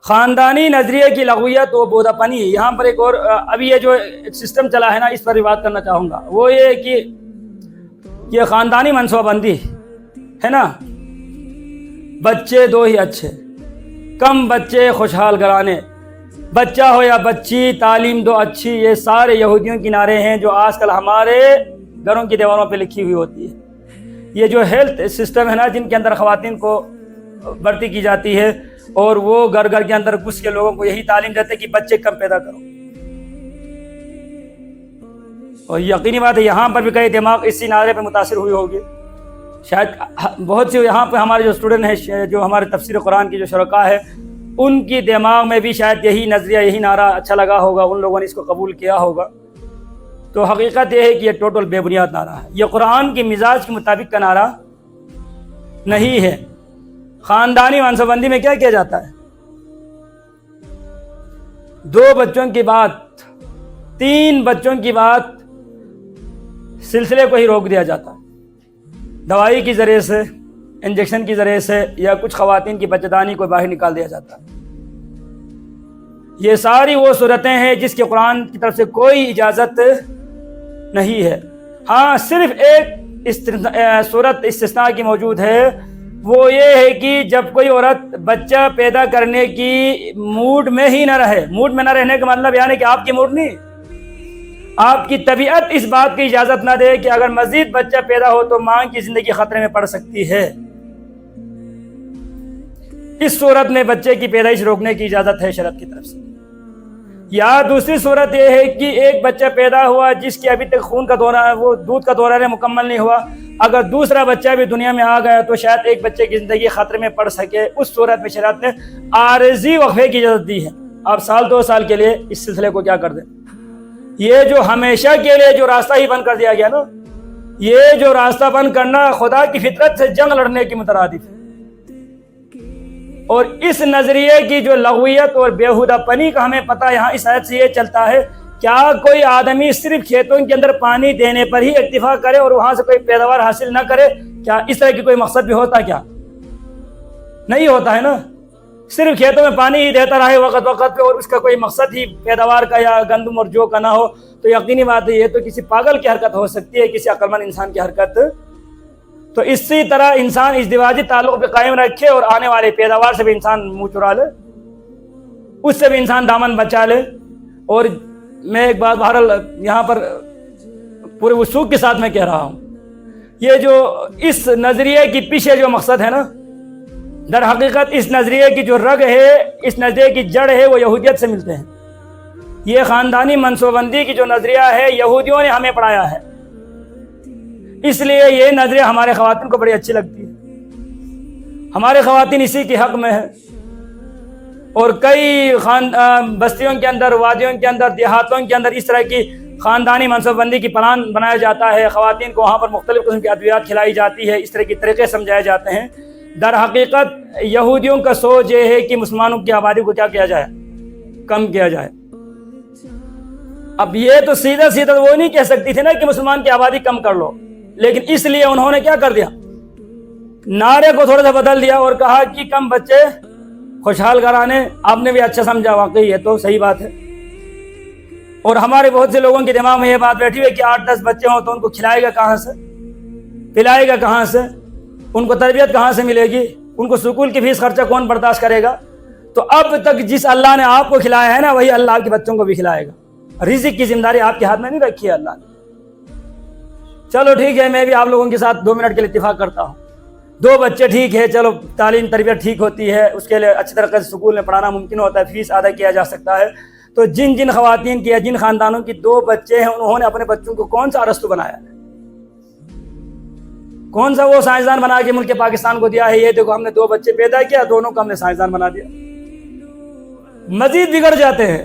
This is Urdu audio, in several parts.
خاندانی نظریے کی لغویت و بوداپنی. یہاں پر ایک اور ابھی یہ جو سسٹم چلا ہے نا، اس پر بھی بات کرنا چاہوں گا. وہ یہ کہ یہ خاندانی منصوبہ بندی ہے نا، بچے دو ہی اچھے، کم بچے خوشحال گھرانے، بچہ ہو یا بچی تعلیم دو اچھی، یہ سارے یہودیوں کی نعرے ہیں جو آج کل ہمارے گھروں کی دیواروں پہ لکھی ہوئی ہوتی ہے. یہ جو ہیلتھ سسٹم ہے نا، جن کے اندر خواتین کو بھرتی کی جاتی ہے، اور وہ گھر گھر کے اندر گھس کے لوگوں کو یہی تعلیم دیتے کہ بچے کم پیدا کرو. اور یقینی بات ہے یہاں پر بھی کئی دماغ اسی نعرے پہ متاثر ہوئی ہوگی. شاید بہت سے یہاں پہ ہمارے جو اسٹوڈنٹ ہیں، جو ہمارے تفسیر قرآن کی جو شرکاء ہے، ان کی دماغ میں بھی شاید یہی نظریہ، یہی نعرہ اچھا لگا ہوگا، ان لوگوں نے اس کو قبول کیا ہوگا. تو حقیقت یہ ہے کہ یہ ٹوٹل بے بنیاد نعرہ ہے. یہ قرآن کی مزاج کے مطابق کا نعرہ نہیں ہے. خاندانی منصوبہ بندی میں کیا کیا جاتا ہے؟ 2 بچوں کی بات، 3 بچوں کی بات سلسلے کو ہی روک دیا جاتا ہے. دوائی کے ذریعے سے، انجیکشن کے ذریعے سے، یا کچھ خواتین کی بچہ کو باہر نکال دیا جاتا ہے. یہ ساری وہ صورتیں ہیں جس کے قرآن کی طرف سے کوئی اجازت نہیں ہے. ہاں صرف ایک صورت استثناء کی موجود ہے، وہ یہ ہے کہ جب کوئی عورت بچہ پیدا کرنے کی موڈ میں ہی نہ رہے. موڈ میں نہ رہنے کا مطلب یعنی کہ آپ کی موڈ نہیں، آپ کی طبیعت اس بات کی اجازت نہ دے کہ اگر مزید بچہ پیدا ہو تو ماں کی زندگی خطرے میں پڑ سکتی ہے. اس صورت میں بچے کی پیدائش روکنے کی اجازت ہے شریعت کی طرف سے. یا دوسری صورت یہ ہے کہ ایک بچہ پیدا ہوا جس کی ابھی تک خون کا دورہ، وہ دودھ کا دورہ مکمل نہیں ہوا، اگر دوسرا بچہ بھی دنیا میں آ گیا تو شاید ایک بچے کی زندگی خطرے میں پڑ سکے. اس صورت میں شریعت نے عارضی وقفے کی اجازت دی ہے. آپ 1-2 سال کے لیے اس سلسلے کو کیا کر دیں. یہ جو ہمیشہ کے لیے جو راستہ ہی بند کر دیا گیا نا، یہ جو راستہ بند کرنا خدا کی فطرت سے جنگ لڑنے کی مترادف ہے. اور اس نظریے کی جو لغویت اور بیہودہ پنی کا ہمیں پتہ یہاں اس آیت سے یہ چلتا ہے، کیا کوئی آدمی صرف کھیتوں کے اندر پانی دینے پر ہی اکتفا کرے اور وہاں سے کوئی پیداوار حاصل نہ کرے؟ کیا اس طرح کی کوئی مقصد بھی ہوتا؟ کیا نہیں ہوتا ہے نا. صرف کھیتوں میں پانی ہی دیتا رہے وقت وقت پہ، اور اس کا کوئی مقصد ہی پیداوار کا یا گندم اور جو کا نہ ہو، تو یقینی بات ہے یہ تو کسی پاگل کی حرکت ہو سکتی ہے، کسی عقل مند انسان کی حرکت. تو اسی طرح انسان ازدواجی تعلق پہ قائم رکھے اور آنے والے پیداوار سے بھی انسان منہ چرا لے، اس سے بھی انسان دامن بچا لے. اور میں ایک بات بہرحال یہاں پر پورے وثوق کے ساتھ میں کہہ رہا ہوں، یہ جو اس نظریے کی پیچھے جو مقصد ہے نا، در حقیقت اس نظریے کی جو رگ ہے، اس نظریے کی جڑ ہے، وہ یہودیت سے ملتے ہیں. یہ خاندانی منصوبہ بندی کی جو نظریہ ہے، یہودیوں نے ہمیں پڑھایا ہے، اس لیے یہ نظریہ ہمارے خواتین کو بڑی اچھی لگتی ہے. ہمارے خواتین اسی کے حق میں ہے. اور کئی بستیوں کے اندر، وادیوں کے اندر، دیہاتوں کے اندر اس طرح کی خاندانی منصوبہ بندی کی پلان بنایا جاتا ہے. خواتین کو وہاں پر مختلف قسم کی ادویات کھلائی جاتی ہے، اس طرح کے طریقے سمجھائے جاتے ہیں. در حقیقت یہودیوں کا سوچ یہ ہے کہ مسلمانوں کی آبادی کو کیا کیا جائے، کم کیا جائے. اب یہ تو سیدھا سیدھا وہ نہیں کہہ سکتی تھی نا کہ مسلمان کی آبادی کم کر لو، لیکن اس لیے انہوں نے کیا کر دیا، نعرے کو تھوڑا سا بدل دیا اور کہا کہ کم بچے خوشحال گھرانے. آپ نے بھی اچھا سمجھا، واقعی یہ تو صحیح بات ہے. اور ہمارے بہت سے لوگوں کے دماغ میں یہ بات بیٹھی ہوئی کہ 8-10 بچے ہوں تو ان کو کھلائے گا کہاں سے، پلائے گا کہاں سے، ان کو تربیت کہاں سے ملے گی، ان کو سکول کی فیس خرچہ کون برداشت کرے گا. تو اب تک جس اللہ نے آپ کو کھلایا ہے نا، وہی اللہ آپ کے بچوں کو بھی کھلائے گا. رزق کی ذمہ داری آپ کے ہاتھ میں نہیں رکھی ہے اللہ نے. چلو ٹھیک ہے، میں بھی آپ لوگوں کے ساتھ 2 منٹ کے لیے اتفاق کرتا ہوں. 2 بچے ٹھیک ہے، چلو تعلیم تربیت ٹھیک ہوتی ہے، اس کے لیے اچھی طرح سے سکول میں پڑھانا ممکن ہوتا ہے، فیس ادا کیا جا سکتا ہے. تو جن خواتین کی یا جن خاندانوں کی 2 بچے ہیں، انہوں نے اپنے بچوں کو کون سا ارسطو بنایا ہے، کون سا وہ سائنسدان بنا کے ملک پاکستان کو دیا ہے، یہ دیکھو ہم نے 2 بچے پیدا کیا، دونوں کو ہم نے سائنسدان بنا دیا. مزید بگڑ جاتے ہیں.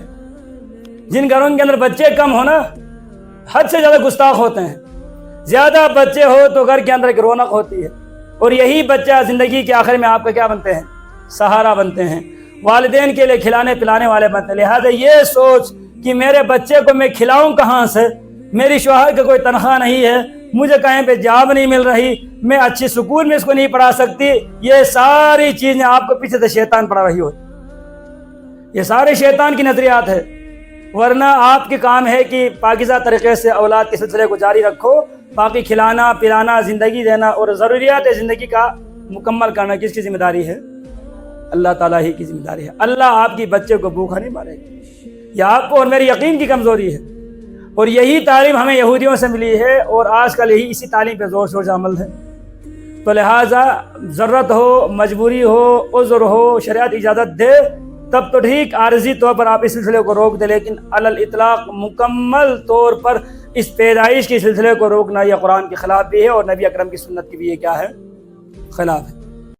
جن گھروں کے اندر بچے کم ہونا، حد سے زیادہ گستاخ ہوتے ہیں. زیادہ بچے ہو تو گھر کے اندر ایک رونق ہوتی ہے، اور یہی بچہ زندگی کے آخر میں آپ کا کیا بنتے ہیں، سہارا بنتے ہیں، والدین کے لیے کھلانے پلانے والے بنتے ہیں. لہذا یہ سوچ کہ میرے بچے کو میں کھلاؤں کہاں سے، میری شوہر کا کوئی تنخواہ نہیں ہے، مجھے کہیں پہ جاب نہیں مل رہی، میں اچھی سکول میں اس کو نہیں پڑھا سکتی، یہ ساری چیزیں آپ کو پیچھے سے شیطان پڑھا رہی ہوتی. یہ سارے شیطان کی نظریات ہے، ورنہ آپ کے کام ہے کہ پاکیزہ طریقے سے اولاد کے سلسلے کو جاری رکھو، باقی کھلانا پلانا زندگی دینا اور ضروریات زندگی کا مکمل کرنا کس کی ذمہ داری ہے؟ اللہ تعالیٰ ہی کی ذمہ داری ہے۔ اللہ آپ کی بچے کو بھوکا نہیں مارے گا، یہ آپ کو اور میری یقین کی کمزوری ہے، اور یہی تعلیم ہمیں یہودیوں سے ملی ہے، اور آج کل یہی اسی تعلیم پہ زور شور سے عمل ہے۔ تو لہٰذا ضرورت ہو، مجبوری ہو، عذر ہو، شریعت اجازت دے تب تو ٹھیک، عارضی طور پر آپ اس سلسلے کو روک دیں، لیکن علی الاطلاق مکمل طور پر اس پیدائش کے سلسلے کو روکنا یہ قرآن کے خلاف بھی ہے، اور نبی اکرم کی سنت کی بھی یہ کیا ہے؟ خلاف ہے۔